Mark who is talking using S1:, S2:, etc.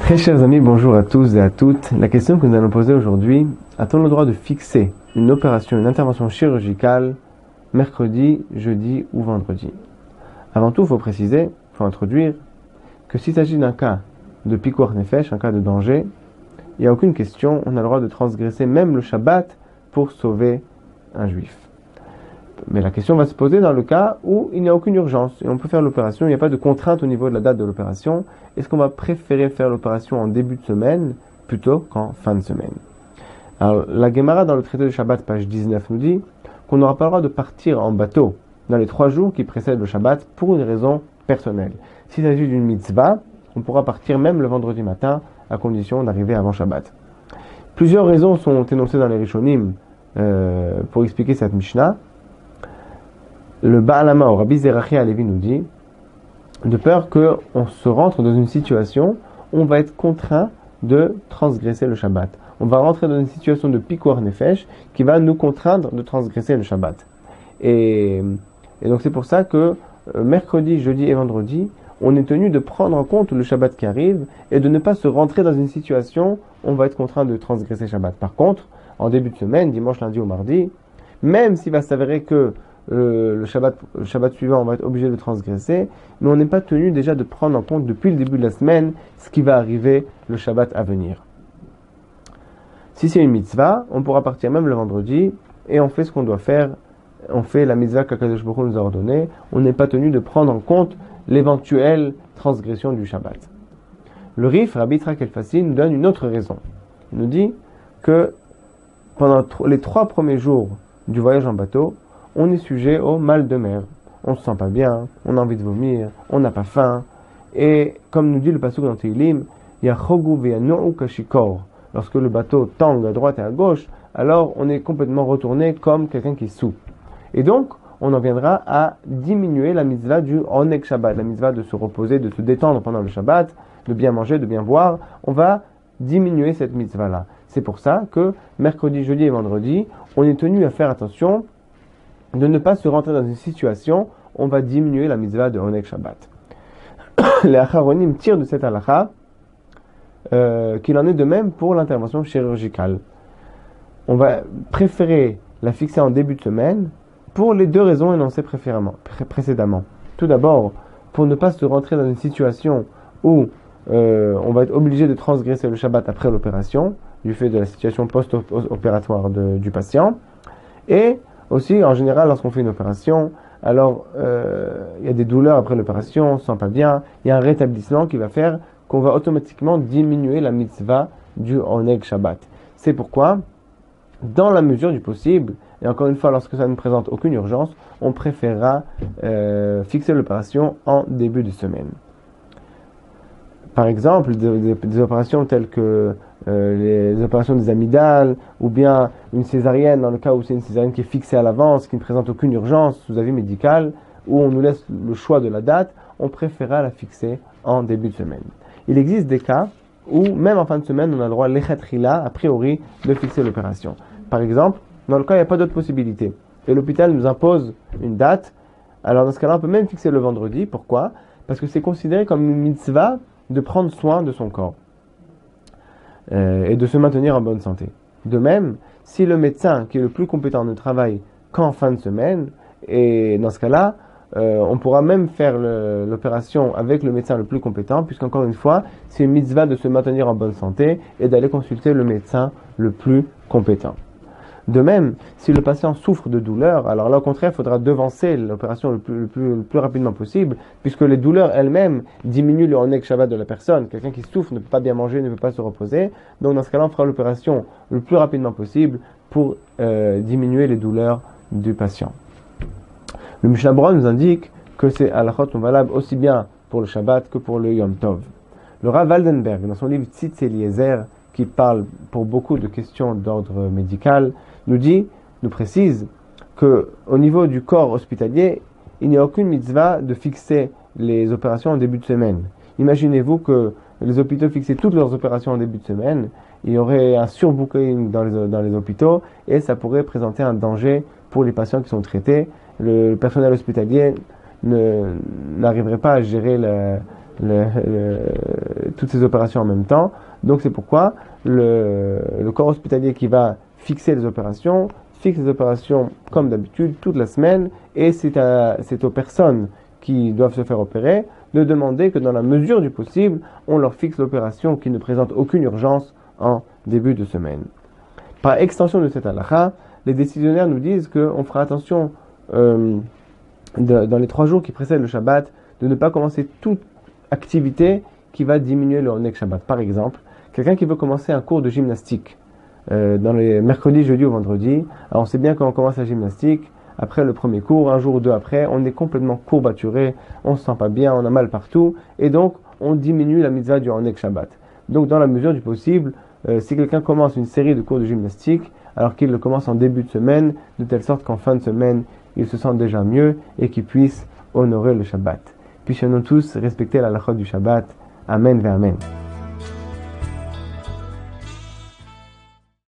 S1: Très chers amis, bonjour à tous et à toutes. La question que nous allons poser aujourd'hui, a-t-on le droit de fixer une opération, une intervention chirurgicale mercredi, jeudi ou vendredi? Avant tout, il faut préciser, il faut introduire que s'il s'agit d'un cas de pikuach nefesh, un cas de danger, il n'y a aucune question, on a le droit de transgresser même le Shabbat pour sauver un juif. Mais la question va se poser dans le cas où il n'y a aucune urgence et on peut faire l'opération, il n'y a pas de contrainte au niveau de la date de l'opération. Est-ce qu'on va préférer faire l'opération en début de semaine plutôt qu'en fin de semaine? Alors, la Gemara dans le traité de Shabbat, page 19, nous dit qu'on n'aura pas le droit de partir en bateau dans les 3 jours qui précèdent le Shabbat pour une raison personnelle. S'il s'agit d'une mitzvah, on pourra partir même le vendredi matin à condition d'arriver avant Shabbat. Plusieurs raisons sont énoncées dans les Rishonim pour expliquer cette Mishnah. Le Baal Hama, au Rabbi Zerachi Halevi, nous dit, de peur qu'on se rentre dans une situation où on va être contraint de transgresser le Shabbat. On va rentrer dans une situation de pikuach nefesh qui va nous contraindre de transgresser le Shabbat. Et donc c'est pour ça que mercredi, jeudi et vendredi, on est tenu de prendre en compte le Shabbat qui arrive et de ne pas se rentrer dans une situation où on va être contraint de transgresser le Shabbat. Par contre, en début de semaine, dimanche, lundi ou mardi, même s'il va s'avérer que le Shabbat suivant, on va être obligé de transgresser, mais on n'est pas tenu déjà de prendre en compte depuis le début de la semaine ce qui va arriver le Shabbat à venir. Si c'est une mitzvah, on pourra partir même le vendredi et on fait ce qu'on doit faire. On fait la mitzvah qu'Akadosh Baruch Hu nous a ordonnée. On n'est pas tenu de prendre en compte l'éventuelle transgression du Shabbat. Le Rif, Rabbi Yitzhak Elfassi, nous donne une autre raison. Il nous dit que pendant les 3 premiers jours du voyage en bateau, on est sujet au mal de mer. On ne se sent pas bien, on a envie de vomir, on n'a pas faim. Et comme nous dit le pasuk dans Tehillim, Yachogu ve'yanu'u kashikor. Lorsque le bateau tangue à droite et à gauche, alors on est complètement retourné comme quelqu'un qui soupe. Et donc, on en viendra à diminuer la mitzvah du Oneg Shabbat, la mitzvah de se reposer, de se détendre pendant le Shabbat, de bien manger, de bien boire. On va diminuer cette mitzvah-là. C'est pour ça que mercredi, jeudi et vendredi, on est tenu à faire attention de ne pas se rentrer dans une situation où on va diminuer la mitzvah de Oneg Shabbat. Les Acharonim tirent de cette halakha qu'il en est de même pour l'intervention chirurgicale. On va préférer la fixer en début de semaine pour les 2 raisons énoncées précédemment. Tout d'abord, pour ne pas se rentrer dans une situation où on va être obligé de transgresser le Shabbat après l'opération, du fait de la situation post-opératoire du patient, et aussi, en général, lorsqu'on fait une opération, alors il y a des douleurs après l'opération, on ne se sent pas bien, il y a un rétablissement qui va faire qu'on va automatiquement diminuer la mitzvah du Oneg Shabbat. C'est pourquoi, dans la mesure du possible, et encore une fois, lorsque ça ne présente aucune urgence, on préférera fixer l'opération en début de semaine. Par exemple, des opérations telles que les opérations des amygdales, ou bien une césarienne, dans le cas où c'est une césarienne qui est fixée à l'avance, qui ne présente aucune urgence sous avis médical, où on nous laisse le choix de la date, on préférera la fixer en début de semaine. Il existe des cas où, même en fin de semaine, on a le droit, l'echatrila, a priori, de fixer l'opération. Par exemple, dans le cas où il n'y a pas d'autre possibilité, et l'hôpital nous impose une date, alors dans ce cas-là, on peut même fixer le vendredi. Pourquoi? Parce que c'est considéré comme une mitzvah de prendre soin de son corps et de se maintenir en bonne santé. De même, si le médecin qui est le plus compétent ne travaille qu'en fin de semaine, et dans ce cas-là, on pourra même faire l'opération avec le médecin le plus compétent, puisqu'encore une fois, c'est une mitzvah de se maintenir en bonne santé et d'aller consulter le médecin le plus compétent. De même, si le patient souffre de douleurs, alors là au contraire, il faudra devancer l'opération le plus rapidement possible, puisque les douleurs elles-mêmes diminuent le Oneg Shabbat de la personne. Quelqu'un qui souffre ne peut pas bien manger, ne peut pas se reposer. Donc dans ce cas-là, on fera l'opération le plus rapidement possible pour diminuer les douleurs du patient. Le Mishnah Berurah nous indique que ces halachot sont valables aussi bien pour le Shabbat que pour le Yom Tov. Le Rav Waldenberg, dans son livre Tzitz Eliezer, qui parle pour beaucoup de questions d'ordre médical, nous précise que au niveau du corps hospitalier, il n'y a aucune mitzvah de fixer les opérations en début de semaine. Imaginez-vous que les hôpitaux fixaient toutes leurs opérations en début de semaine, il y aurait un surbooking dans les hôpitaux et ça pourrait présenter un danger pour les patients qui sont traités. Le personnel hospitalier n'arriverait pas à gérer toutes ces opérations en même temps. Donc c'est pourquoi le corps hospitalier qui va fixer les opérations, fixe les opérations comme d'habitude toute la semaine, et c'est aux personnes qui doivent se faire opérer de demander que dans la mesure du possible, on leur fixe l'opération qui ne présente aucune urgence en début de semaine. Par extension de cette halakha, les décisionnaires nous disent qu'on fera attention dans les 3 jours qui précèdent le Shabbat, de ne pas commencer toute activité qui va diminuer le Oneg Shabbat. Par exemple, quelqu'un qui veut commencer un cours de gymnastique dans les mercredis, jeudi ou vendredi, alors on sait bien quand on commence la gymnastique, après le premier cours, un jour ou 2 après, on est complètement courbaturé, on ne se sent pas bien, on a mal partout, et donc on diminue la mitzvah du Oneg Shabbat. Donc dans la mesure du possible, si quelqu'un commence une série de cours de gymnastique, alors qu'il le commence en début de semaine, de telle sorte qu'en fin de semaine, il se sent déjà mieux et qu'il puisse honorer le Shabbat. Puissions-nous tous respecter la halakha du Shabbat. Amen, Amen.